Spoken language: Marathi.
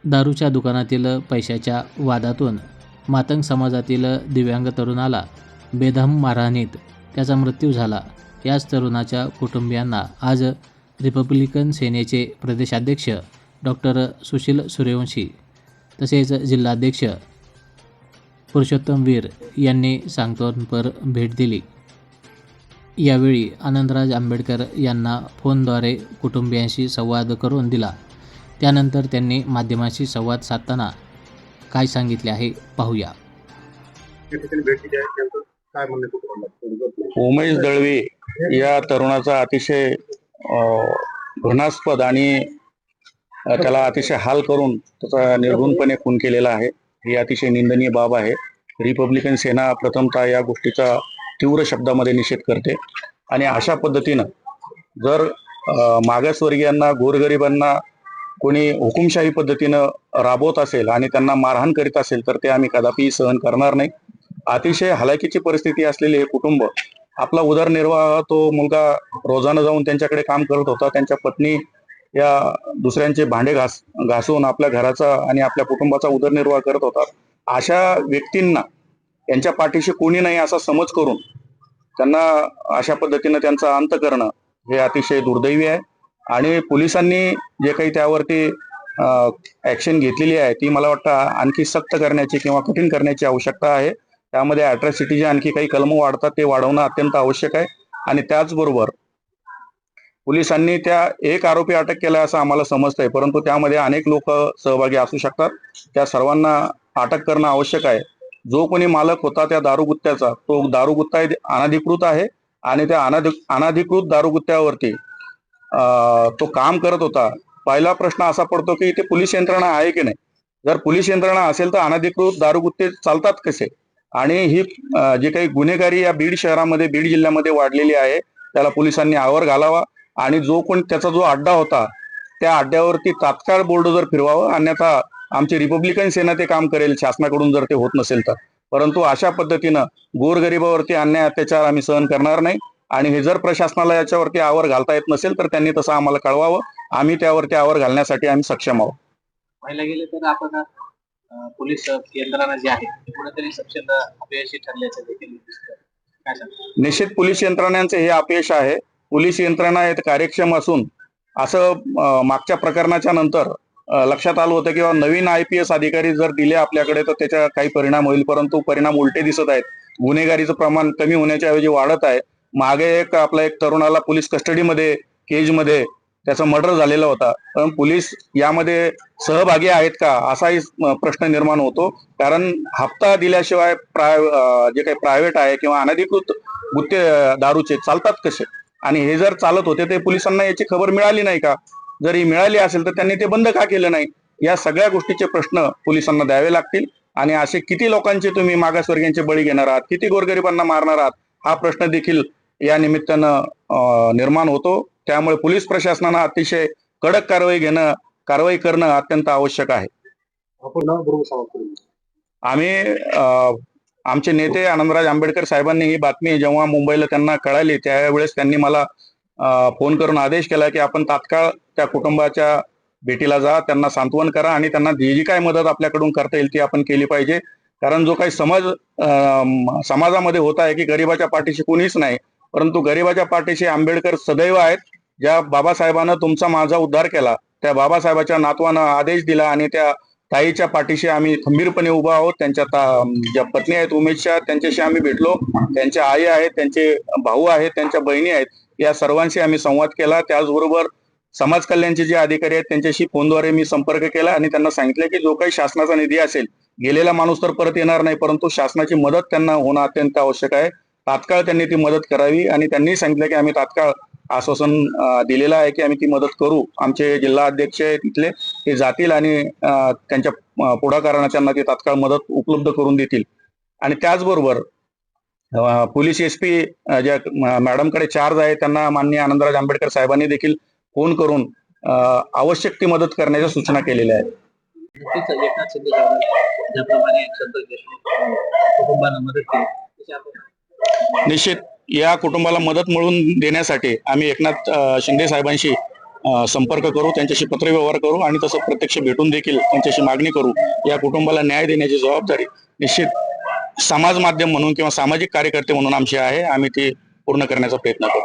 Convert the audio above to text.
दारूच्या दुकानातील पैशाच्या वादातून मातंग समाजातील दिव्यांग तरुणाला बेदम मारहाणीत त्याचा मृत्यू झाला. याच तरुणाच्या कुटुंबियांना आज रिपब्लिकन सेनेचे प्रदेशाध्यक्ष डॉक्टर सुशील सूर्यवंशी तसेच जिल्हाध्यक्ष पुरुषोत्तम वीर यांनी सांत्वनपर भेट दिली. यावेळी आनंदराज आंबेडकर यांना फोनद्वारे कुटुंबियांशी संवाद करून दिला. त्यानंतर त्यांनी माध्यमांशी संवाद साधताना काय सांगितले आहे पाहूया. उमेश दळवी या तरुणाचा अतिशय घृणास्पद आणि त्याला अतिशय हाल करून त्याचा निर्घृणपणे खून केलेला आहे. ही अतिशय निंदनीय बाब आहे. रिपब्लिकन सेना प्रथमतः या गोष्टीचा तीव्र शब्दामध्ये निषेध करते आणि अशा पद्धतीनं जर मागासवर्गीयांना गोरगरिबांना कोणी हुकुमशाही पद्धतीनं राबवत असेल आणि त्यांना मारहाण करीत असेल तर ते आम्ही कदापि सहन करणार नाही. अतिशय हलाखीची परिस्थिती असलेले हे कुटुंब, आपला उदरनिर्वाह तो मुलगा रोजानं जाऊन त्यांच्याकडे काम करत होता. त्यांच्या पत्नी या दुसऱ्यांचे भांडे घासून आपल्या घराचा आणि आपल्या कुटुंबाचा उदरनिर्वाह करत होता. अशा व्यक्तींना यांच्या पाठीशी कोणी नाही असा समज करून त्यांना अशा पद्धतीनं त्यांचा अंत करणं हे अतिशय दुर्दैवी आहे. आणि पोलिसांनी जे काही त्यावरती ऍक्शन घेतलेली आहे ती मला वाटतं आणखी सक्त करण्याची किंवा कठीण करण्याची आवश्यकता आहे. त्यामध्ये अॅट्रॉसिटी जे आणखी काही कलम वाढतात ते वाढवणं अत्यंत आवश्यक आहे. आणि त्याचबरोबर पोलिसांनी त्या एक आरोपी अटक केला असं आम्हाला समजतंय, परंतु त्यामध्ये अनेक लोक सहभागी असू शकतात. त्या सर्वांना अटक करणं आवश्यक आहे. जो कोणी मालक होता त्या दारूगुत्त्याचा, तो दारूगुत्ता अनधिकृत आहे आणि त्या अनधिकृत दारूगुत्त्यावरती तो काम करत होता. पहिला प्रश्न असा पडतो की इथे पोलीस यंत्रणा आहे की नाही. जर पोलीस यंत्रणा असेल तर अनधिकृत दारूगुत्ते चालतात कसे. आणि ही जी काही गुन्हेगारी या बीड शहरामध्ये, बीड जिल्ह्यामध्ये वाढलेली आहे, त्याला पोलिसांनी आवर घालावा आणि जो कोण त्याचा जो अड्डा होता त्या अड्ड्यावरती तात्काळ बुलडोझर फिरवावं. अन्यथा आमची रिपब्लिकन सेना ते काम करेल शासनाकडून जर ते होत नसेल तर. परंतु अशा पद्धतीनं गोरगरिबावरती अन्याय अत्याचार आम्ही सहन करणार नाही. आणि हे जर प्रशासनाला याच्यावरती आवर घालता येत नसेल तर त्यांनी तसं आम्हाला कळवावं. आम्ही त्यावरती आवर घालण्यासाठी आम्ही सक्षम आहोत. पाहायला गेले तर आपण पोलीस यंत्रणा जी आहे कुठेतरी सक्षम अपयशी ठरल्याचं देखील दिसतं. काय सांगतो? निश्चित पोलीस यंत्रणांचे हे अपयश आहे. पोलीस यंत्रणा कार्यक्षम असून असं मागच्या प्रकरणाच्या नंतर लक्षात आलं होतं किंवा नवीन IPS अधिकारी जर दिले आपल्याकडे तर त्याचा काही परिणाम होईल, परंतु परिणाम उलटे दिसत आहेत. गुन्हेगारीचं प्रमाण कमी होण्याच्या ऐवजी वाढत आहे. मागे एक तरुणाला पोलीस कस्टडीमध्ये केजमध्ये त्याचा मर्डर झालेला होता. पण पोलीस यामध्ये सहभागी आहेत का असाही प्रश्न निर्माण होतो. कारण हप्ता दिल्याशिवाय जे काही प्रायव्हेट आहे किंवा अनधिकृत गुत्ते दारूचे चालतात कसे. आणि हे जर चालत होते ते पोलिसांना याची खबर मिळाली नाही का. जर ही मिळाली असेल तर त्यांनी ते बंद का केलं नाही. या सगळ्या गोष्टीचे प्रश्न पोलिसांना द्यावे लागतील. आणि असे किती लोकांचे तुम्ही मागासवर्गीयांचे बळी घेणार आहात, किती गोरगरिबांना मारणार आहात, हा प्रश्न देखील या निमित्तानं निर्माण होतो. त्यामुळे पोलीस प्रशासनानं अतिशय कडक कारवाई करणं अत्यंत आवश्यक आहे. आम्ही आमचे नेते आनंदराज आंबेडकर साहेबांनी ही बातमी जेव्हा मुंबईला त्यांना कळाली त्यावेळेस त्यांनी मला फोन करून आदेश केला की आपण तात्काळ त्या कुटुंबाच्या भेटीला जा, त्यांना सांत्वन करा आणि त्यांना जी काय मदत आपल्याकडून करता येईल ती आपण केली पाहिजे. कारण जो काही समाजामध्ये होत आहे की गरिबाच्या पाठीशी कुणीच नाही, परंतु गरिबाच्या पाठीशी आंबेडकर सदैव आहेत. ज्या बाबासाहेबांना तुमचा माझा उद्धार केला त्या बाबासाहेबाच्या नातवानं आदेश दिला आणि त्या ताईच्या पाठीशी आम्ही खंबीरपणे उभा आहोत. त्यांच्या ज्या पत्नी आहेत उमेशच्या, त्यांच्याशी आम्ही भेटलो. त्यांच्या आई आहेत, त्यांचे भाऊ आहेत, त्यांच्या बहिणी आहेत. या सर्वांशी आम्ही संवाद केला. त्याचबरोबर समाज कल्याणचे जे अधिकारी आहेत त्यांच्याशी फोनद्वारे मी संपर्क केला आणि त्यांना सांगितलं की जो काही शासनाचा निधी असेल, गेलेला माणूस तर परत येणार नाही, परंतु शासनाची मदत त्यांना होणं अत्यंत आवश्यक आहे. तात्काळ त्यांनी ती मदत करावी आणि त्यांनी सांगितलं की आम्ही तात्काळ आश्वासन दिलेलं आहे की आम्ही ती मदत करू. आमचे जिल्हा अध्यक्ष तिथले ते जातील आणि त्यांच्या पुढाकाराने त्यांना ती तात्काळ मदत उपलब्ध करून देतील. आणि त्याचबरोबर पोलीस SP ज्या मॅडमकडे चार्ज आहे त्यांना माननीय आनंदराज आंबेडकर साहेबांनी देखील फोन करून आवश्यक ती मदत करण्याच्या सूचना केलेल्या आहेत. एकनाथ शिंदे ज्याप्रमाणे संतोष देशमुख कुटुंबांना मदत केली, निश्चित या कुटुंबाला मदत मिळवून देण्यासाठी आम्ही एकनाथ शिंदे साहेबांशी संपर्क करू, त्यांच्याशी पत्रव्यवहार करू आणि तसं प्रत्यक्ष भेटून देखील त्यांच्याशी मागणी करू. या कुटुंबाला न्याय देण्याची जबाबदारी निश्चित समाज माध्यम म्हणून किंवा सामाजिक कार्यकर्ते म्हणून आमची आहे. आम्ही ती पूर्ण करण्याचा प्रयत्न करू.